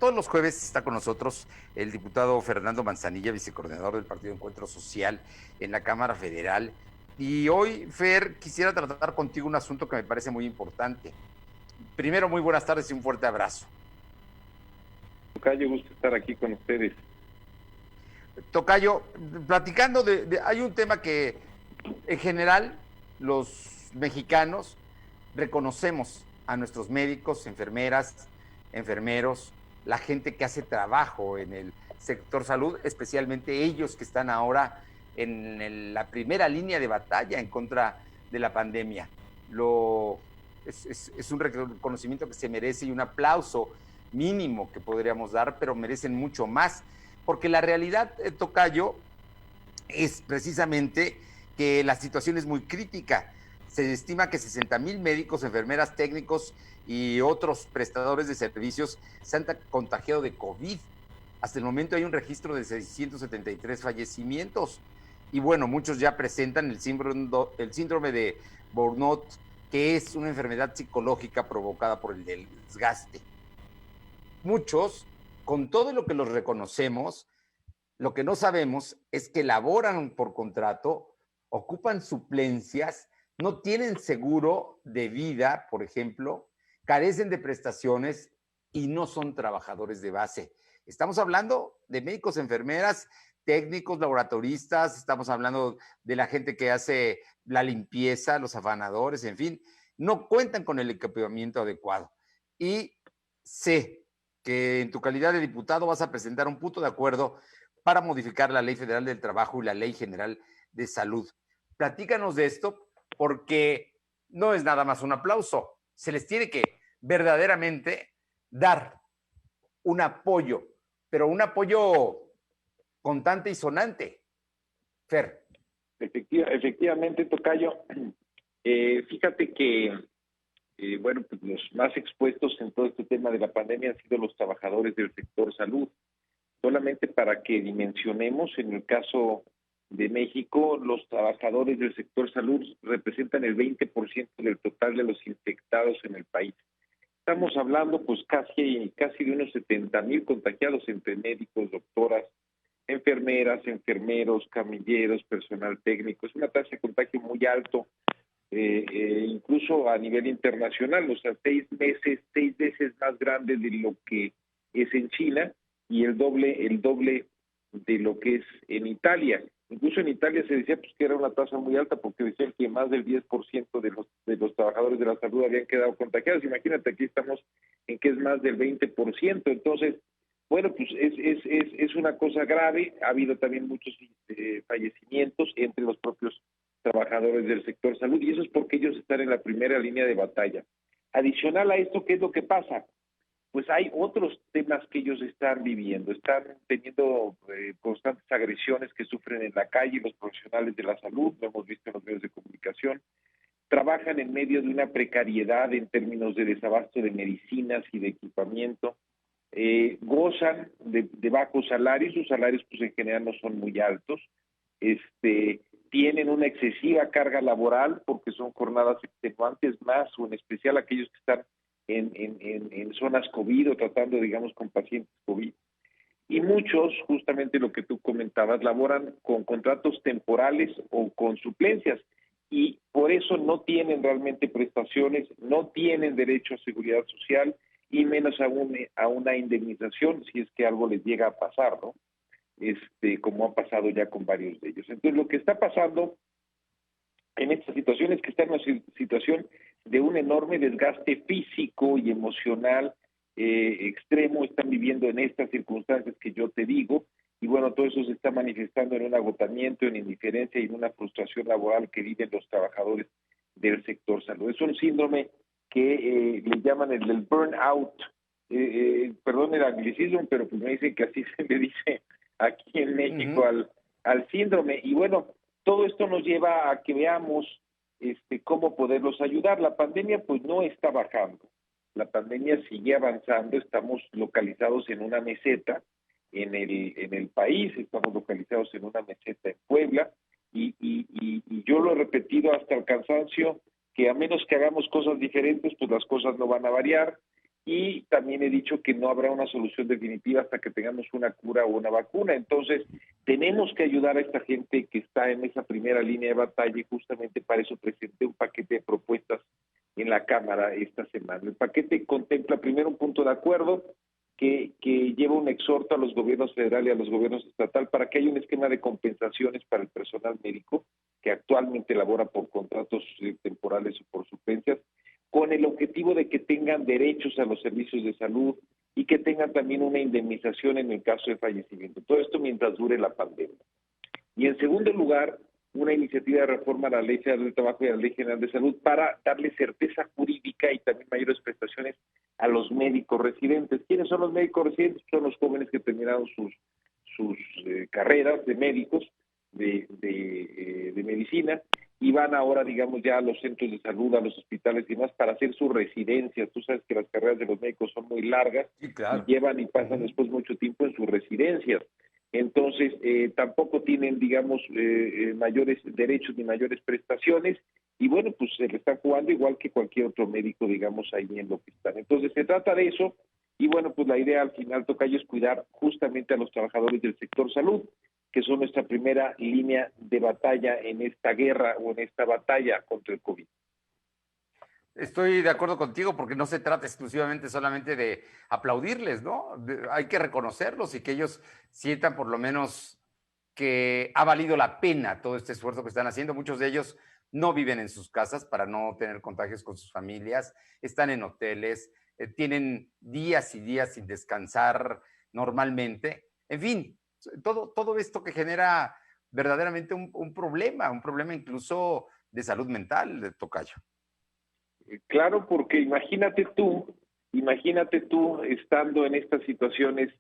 todos los jueves está con nosotros el diputado Fernando Manzanilla, vicecoordinador del Partido Encuentro Social en la Cámara Federal. Y hoy, Fer, quisiera tratar contigo un asunto que me parece muy importante. Primero, muy buenas tardes y un fuerte abrazo. Tocayo, gusto estar aquí con ustedes. Tocayo, platicando hay un tema que en general los mexicanos reconocemos a nuestros médicos, enfermeras, enfermeros, la gente que hace trabajo en el sector salud, especialmente ellos que están ahora en la primera línea de batalla en contra de la pandemia. Es un reconocimiento que se merece y un aplauso mínimo que podríamos dar, pero merecen mucho más, porque la realidad, Tocayo, es precisamente que la situación es muy crítica. Se estima que 60,000 médicos, enfermeras, técnicos y otros prestadores de servicios se han contagiado de COVID. Hasta el momento hay un registro de 673 fallecimientos. Y bueno, muchos ya presentan el síndrome de burnout, que es una enfermedad psicológica provocada por el desgaste. Muchos, con todo lo que los reconocemos, lo que no sabemos es que laboran por contrato, ocupan suplencias, no tienen seguro de vida, por ejemplo, carecen de prestaciones y no son trabajadores de base. Estamos hablando de médicos, enfermeras, técnicos, laboratoristas, estamos hablando de la gente que hace la limpieza, los afanadores, en fin, no cuentan con el equipamiento adecuado. Y sé que en tu calidad de diputado vas a presentar un punto de acuerdo para modificar la Ley Federal del Trabajo y la Ley General de Salud. Platícanos de esto, porque no es nada más un aplauso, se les tiene que verdaderamente dar un apoyo, pero un apoyo contante y sonante. Fer. Efectivamente, Tocayo, fíjate que, bueno, pues los más expuestos en todo este tema de la pandemia han sido los trabajadores del sector salud. Solamente para que dimensionemos, en el caso de México, los trabajadores del sector salud representan el 20% del total de los infectados en el país. Estamos hablando pues casi de unos 70,000 contagiados entre médicos, doctoras, enfermeras, enfermeros, camilleros, personal técnico. Es una tasa de contagio muy alto, incluso a nivel internacional, o sea, 6 veces más grande de lo que es en China y el doble de lo que es en Italia. Incluso en Italia se decía pues que era una tasa muy alta porque decían que más del 10% de los trabajadores de la salud habían quedado contagiados. Imagínate, aquí estamos en que es más del 20%. Entonces, bueno, pues es una cosa grave. Ha habido también muchos fallecimientos entre los propios trabajadores del sector salud y eso es porque ellos están en la primera línea de batalla. Adicional a esto, ¿qué es lo que pasa? Pues hay otros temas que ellos están viviendo, están teniendo constantes agresiones que sufren en la calle los profesionales de la salud, lo hemos visto en los medios de comunicación, trabajan en medio de una precariedad en términos de desabasto de medicinas y de equipamiento, gozan de bajos salarios, sus salarios pues en general no son muy altos, tienen una excesiva carga laboral porque son jornadas extenuantes, más o en especial aquellos que están en zonas COVID o tratando, digamos, con pacientes COVID. Y muchos, justamente lo que tú comentabas, laboran con contratos temporales o con suplencias y por eso no tienen realmente prestaciones, no tienen derecho a seguridad social y menos aún a una indemnización si es que algo les llega a pasar, ¿no? Como ha pasado ya con varios de ellos. Entonces, lo que está pasando en esta situación es que está en una situación de un enorme desgaste físico y emocional extremo, están viviendo en estas circunstancias que yo te digo, y bueno, todo eso se está manifestando en un agotamiento, en indiferencia y en una frustración laboral que viven los trabajadores del sector salud. Es un síndrome que le llaman el del burnout, perdón el anglicismo, pero pues me dicen que así se le dice aquí en México al síndrome, y bueno, todo esto nos lleva a que veamos cómo poderlos ayudar. La pandemia pues no está bajando, la pandemia sigue avanzando, estamos localizados en una meseta en el país, estamos localizados en una meseta en Puebla, y yo lo he repetido hasta el cansancio, que a menos que hagamos cosas diferentes, pues las cosas no van a variar, y también he dicho que no habrá una solución definitiva hasta que tengamos una cura o una vacuna. Entonces, tenemos que ayudar a esta gente que está en esa primera línea de batalla y justamente para eso presenté un paquete de propuestas en la Cámara esta semana. El paquete contempla primero un punto de acuerdo que lleva un exhorto a los gobiernos federal y a los gobiernos estatal para que haya un esquema de compensaciones para el personal médico que actualmente labora por contratos temporales o por suplencias, con el objetivo de que tengan derechos a los servicios de salud y que tengan también una indemnización en el caso de fallecimiento. Todo esto mientras dure la pandemia. Y en segundo lugar, una iniciativa de reforma a la Ley Federal del Trabajo y a la Ley General de Salud para darle certeza jurídica y también mayores prestaciones a los médicos residentes. ¿Quiénes son los médicos residentes? Son los jóvenes que terminaron sus carreras de médicos, de medicina, y van ahora, digamos, ya a los centros de salud, a los hospitales y demás, para hacer sus residencias. Tú sabes que las carreras de los médicos son muy largas, Sí, claro. y llevan y pasan después mucho tiempo en sus residencias. Entonces, tampoco tienen, digamos, mayores derechos ni mayores prestaciones, y bueno, pues se le están jugando igual que cualquier otro médico, digamos, ahí en lo que están. Entonces, se trata de eso, y bueno, pues la idea al final, tocayo, es cuidar justamente a los trabajadores del sector salud, que son nuestra primera línea de batalla en esta guerra o en esta batalla contra el COVID. Estoy de acuerdo contigo porque no se trata exclusivamente solamente de aplaudirles, ¿no? Hay que reconocerlos y que ellos sientan por lo menos que ha valido la pena todo este esfuerzo que están haciendo. Muchos de ellos no viven en sus casas para no tener contagios con sus familias, están en hoteles, tienen días y días sin descansar normalmente. En fin, todo esto que genera verdaderamente un problema incluso de salud mental, de tocayo. Claro, porque imagínate tú estando en estas situaciones,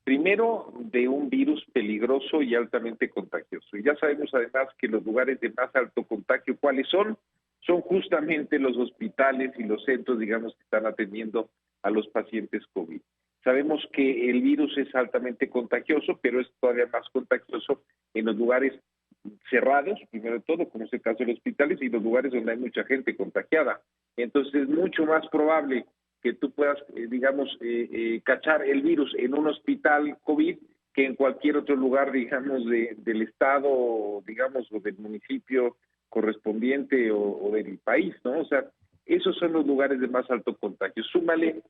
primero de un virus peligroso y altamente contagioso. Y ya sabemos además que los lugares de más alto contagio, ¿cuáles son? Son justamente los hospitales y los centros, digamos, que están atendiendo a los pacientes COVID. Sabemos que el virus es altamente contagioso, pero es todavía más contagioso en los lugares cerrados, primero de todo, como es el caso de los hospitales, y los lugares donde hay mucha gente contagiada. Entonces es mucho más probable que tú puedas, cachar el virus en un hospital COVID que en cualquier otro lugar, digamos, del estado, digamos, o del municipio correspondiente o del país, ¿no? O sea, esos son los lugares de más alto contagio. Súmale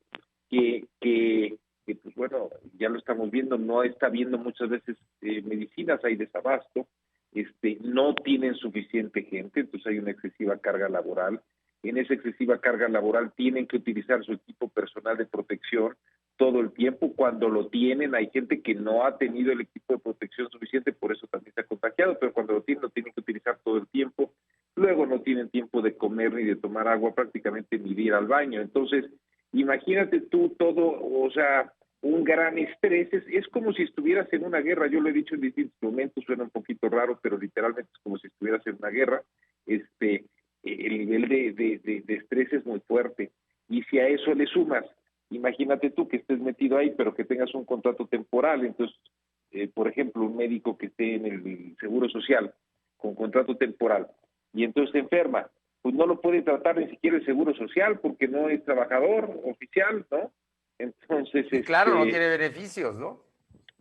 que pues bueno, ya lo estamos viendo, no está habiendo muchas veces medicinas, hay desabasto, no tienen suficiente gente, entonces hay una excesiva carga laboral. En esa excesiva carga laboral tienen que utilizar su equipo personal de protección todo el tiempo. Cuando lo tienen, hay gente que no ha tenido el equipo de protección suficiente, por eso también se ha contagiado, pero cuando lo tienen que utilizar todo el tiempo. Luego no tienen tiempo de comer ni de tomar agua, prácticamente ni de ir al baño. Entonces, imagínate tú todo, o sea, un gran estrés, es como si estuvieras en una guerra. Yo lo he dicho en distintos momentos, suena un poquito raro, pero literalmente es como si estuvieras en una guerra. El nivel de estrés es muy fuerte, y si a eso le sumas, imagínate tú que estés metido ahí, pero que tengas un contrato temporal. Entonces, por ejemplo, un médico que esté en el Seguro Social con contrato temporal, y entonces se enferma, pues no lo puede tratar ni siquiera el Seguro Social porque no es trabajador oficial, ¿no? Entonces, Sí, claro, no tiene beneficios, ¿no?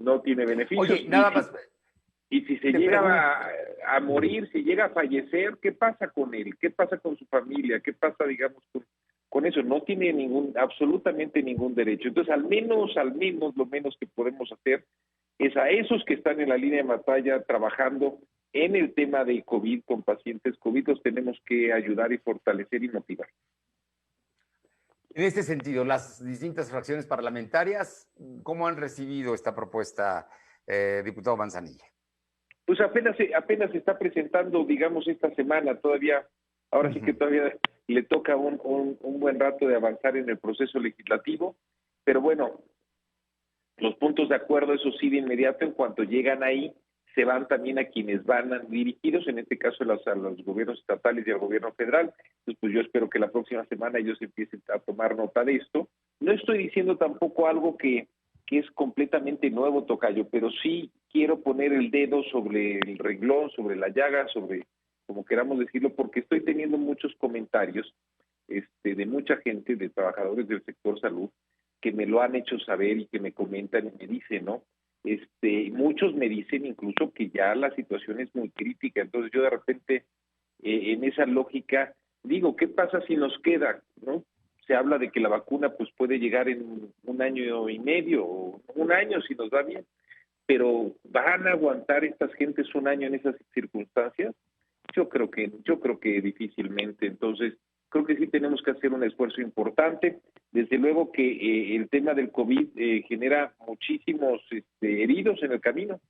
no tiene beneficios. Oye, nada más. Y si se llega a morir, si llega a fallecer, ¿qué pasa con él? ¿Qué pasa con su familia? ¿Qué pasa, digamos, con eso? No tiene absolutamente ningún derecho. Entonces, al menos, lo menos que podemos hacer es a esos que están en la línea de batalla trabajando en el tema de COVID, con pacientes COVID, los tenemos que ayudar y fortalecer y motivar. En este sentido, las distintas fracciones parlamentarias, ¿cómo han recibido esta propuesta, diputado Manzanilla? Pues apenas se está presentando, digamos, esta semana, todavía, ahora sí que todavía le toca un buen rato de avanzar en el proceso legislativo, pero bueno, los puntos de acuerdo, eso sí, de inmediato, en cuanto llegan ahí, se van también a quienes van dirigidos, en este caso a los gobiernos estatales y al gobierno federal. Entonces, pues yo espero que la próxima semana ellos empiecen a tomar nota de esto. No estoy diciendo tampoco algo que es completamente nuevo, tocayo, pero sí quiero poner el dedo sobre el renglón, sobre la llaga, sobre, como queramos decirlo, porque estoy teniendo muchos comentarios de mucha gente, de trabajadores del sector salud, que me lo han hecho saber y que me comentan y me dicen, ¿no? Muchos me dicen incluso que ya la situación es muy crítica, entonces yo de repente en esa lógica digo, ¿qué pasa si nos queda, no? Se habla de que la vacuna pues puede llegar en 1 año y medio o 1 año si nos va bien, pero ¿van a aguantar estas gentes 1 año en esas circunstancias? Yo creo que difícilmente. Entonces, creo que sí tenemos que hacer un esfuerzo importante. Desde luego que el tema del COVID genera muchísimos heridos en el camino,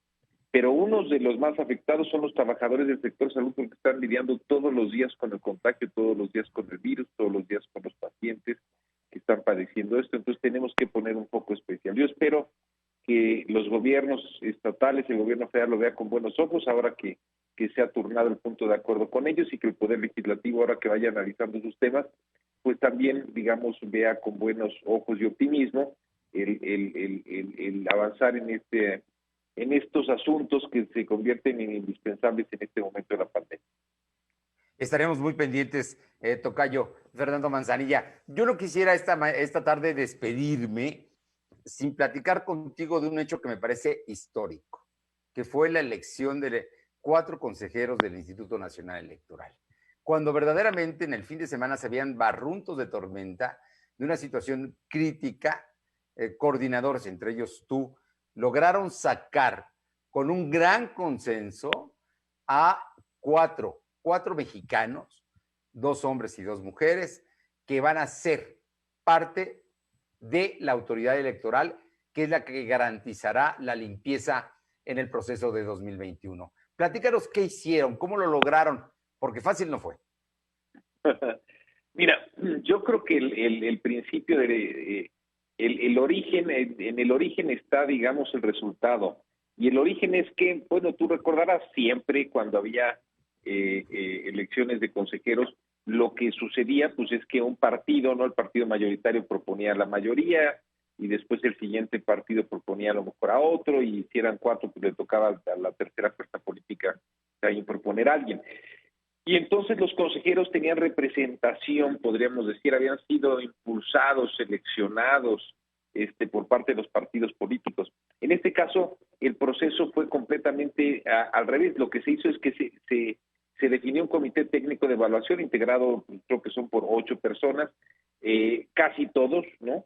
pero unos de los más afectados son los trabajadores del sector salud porque están lidiando todos los días con el contagio, todos los días con el virus, todos los días con los pacientes que están padeciendo esto. Entonces tenemos que poner un foco especial. Yo espero que los gobiernos estatales, el gobierno federal lo vea con buenos ojos ahora que se ha turnado el punto de acuerdo con ellos y que el Poder Legislativo, ahora que vaya analizando sus temas, pues también, digamos, vea con buenos ojos y optimismo el avanzar en estos asuntos que se convierten en indispensables en este momento de la pandemia. Estaremos muy pendientes, tocayo Fernando Manzanilla. Yo no quisiera esta tarde despedirme sin platicar contigo de un hecho que me parece histórico, que fue la elección de 4 consejeros del Instituto Nacional Electoral. Cuando verdaderamente en el fin de semana se habían barruntos de tormenta, de una situación crítica, coordinadores, entre ellos tú, lograron sacar con un gran consenso a cuatro mexicanos, 2 hombres y 2 mujeres, que van a ser parte de la autoridad electoral, que es la que garantizará la limpieza en el proceso de 2021. Platícanos qué hicieron, cómo lo lograron, porque fácil no fue. Mira, yo creo que el principio el origen, en el origen está, digamos, el resultado. Y el origen es que, bueno, tú recordarás siempre cuando había elecciones de consejeros, lo que sucedía, pues es que un partido, no el partido mayoritario, proponía la mayoría y después el siguiente partido proponía a lo mejor a otro y si eran 4, pues le tocaba a la tercera fuerza política también proponer a alguien. Y entonces los consejeros tenían representación, podríamos decir, habían sido impulsados, seleccionados por parte de los partidos políticos. En este caso, el proceso fue completamente al revés. Lo que se hizo es que se definió un comité técnico de evaluación integrado, creo que son por 8 personas, casi todos, ¿no?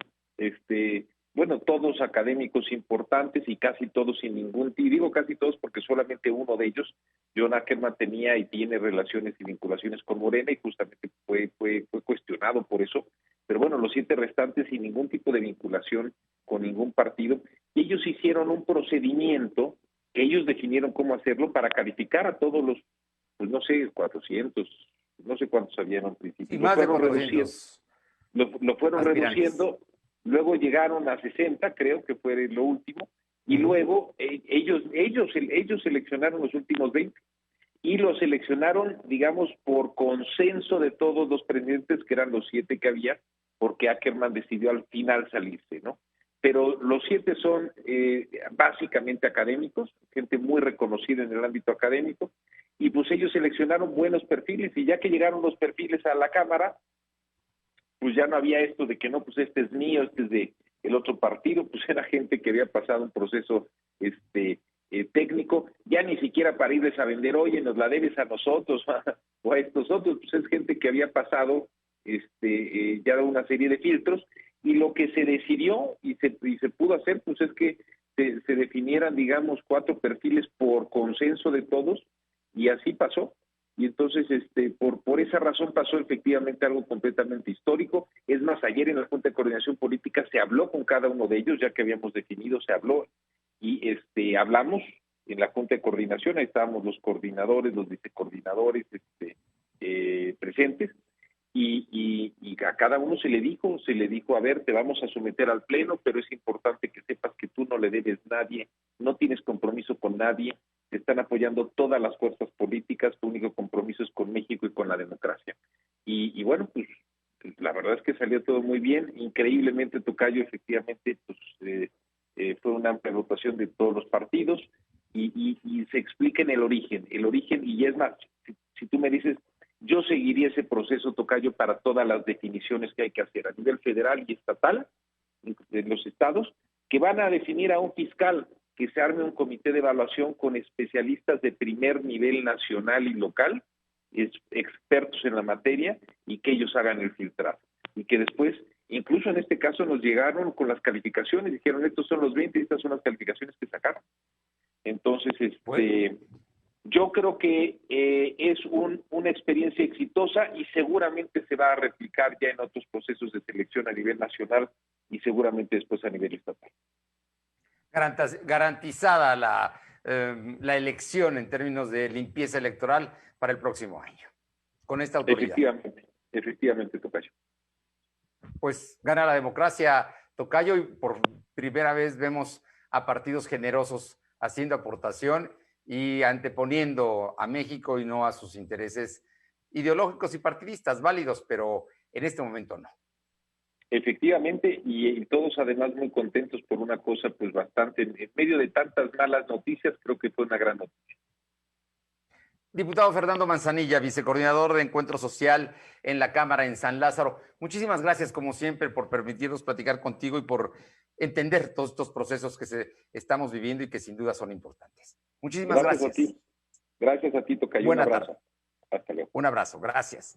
Bueno, todos académicos importantes y casi todos sin ningún, y digo casi todos porque solamente uno de ellos, John Ackerman, tenía y tiene relaciones y vinculaciones con Morena y justamente fue cuestionado por eso, pero bueno, los 7 restantes sin ningún tipo de vinculación con ningún partido, y ellos hicieron un procedimiento que ellos definieron cómo hacerlo para calificar a todos los, pues no sé, 400, no sé cuántos habían al principio. Y más de 400. Lo fueron reduciendo. Luego llegaron a 60, creo que fue lo último, y luego ellos seleccionaron los últimos 20 y los seleccionaron, digamos, por consenso de todos los presidentes, que eran los 7 que había, porque Ackerman decidió al final salirse, ¿no? Pero los 7 son básicamente académicos, gente muy reconocida en el ámbito académico, y pues ellos seleccionaron buenos perfiles, y ya que llegaron los perfiles a la Cámara, pues ya no había esto de que no, pues este es mío, este es de el otro partido, pues era gente que había pasado un proceso técnico, ya ni siquiera para irles a vender, oye, nos la debes a nosotros o a estos otros, pues es gente que había pasado ya una serie de filtros, y lo que se decidió y se pudo hacer, pues es que se definieran, digamos, 4 perfiles por consenso de todos, y así pasó. Y entonces, por esa razón pasó efectivamente algo completamente histórico. Es más, ayer en la Junta de Coordinación Política se habló con cada uno de ellos, ya que habíamos definido, se habló, y hablamos en la Junta de Coordinación, ahí estábamos los coordinadores, los vicecoordinadores presentes, y a cada uno se le dijo, a ver, te vamos a someter al pleno, pero es importante que sepas que tú no le debes a nadie, no tienes compromiso con nadie, te están apoyando todas las fuerzas políticas, tu único compromiso es con México y con la democracia. Y bueno, pues la verdad es que salió todo muy bien, increíblemente, tocayo, efectivamente, pues fue una amplia votación de todos los partidos, y se explica en el origen, y es más, si tú me dices, yo seguiría ese proceso, tocayo, para todas las definiciones que hay que hacer a nivel federal y estatal, de los estados, que van a definir a un fiscal, que se arme un comité de evaluación con especialistas de primer nivel nacional y local, expertos en la materia, y que ellos hagan el filtrado. Y que después, incluso en este caso, nos llegaron con las calificaciones, dijeron, estos son los 20 y estas son las calificaciones que sacaron. Entonces, yo creo que es una experiencia exitosa y seguramente se va a replicar ya en otros procesos de selección a nivel nacional y seguramente después a nivel estatal. Garantizada la elección en términos de limpieza electoral para el próximo año, con esta autoridad. Efectivamente, Tocayo. Pues gana la democracia, Tocayo, y por primera vez vemos a partidos generosos haciendo aportación y anteponiendo a México y no a sus intereses ideológicos y partidistas, válidos, pero en este momento no. Efectivamente, y todos además muy contentos por una cosa pues bastante, en medio de tantas malas noticias, creo que fue una gran noticia. Diputado Fernando Manzanilla, vicecoordinador de Encuentro Social en la Cámara en San Lázaro, muchísimas gracias como siempre por permitirnos platicar contigo y por entender todos estos procesos que estamos viviendo y que sin duda son importantes. Muchísimas gracias. Gracias a ti, Tocayo. Un abrazo. Hasta luego. Un abrazo, gracias.